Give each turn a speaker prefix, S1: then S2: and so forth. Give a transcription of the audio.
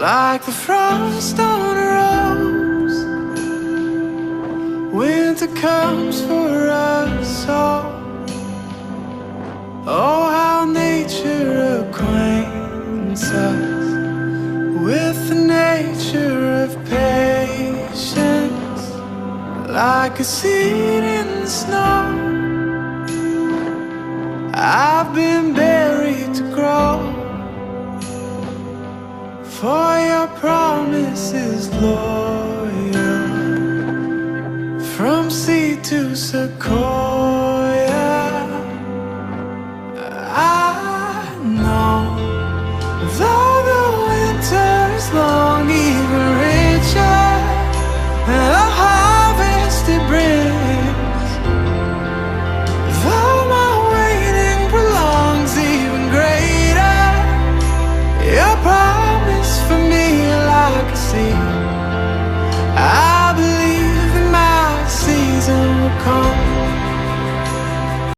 S1: like the frost on a rose. Winter comes for us all. Oh, how nature acquaints us with the nature of patience, like a seed in the snow. I've been buried to grow, for your promise is loyal, from sea to Sequoia.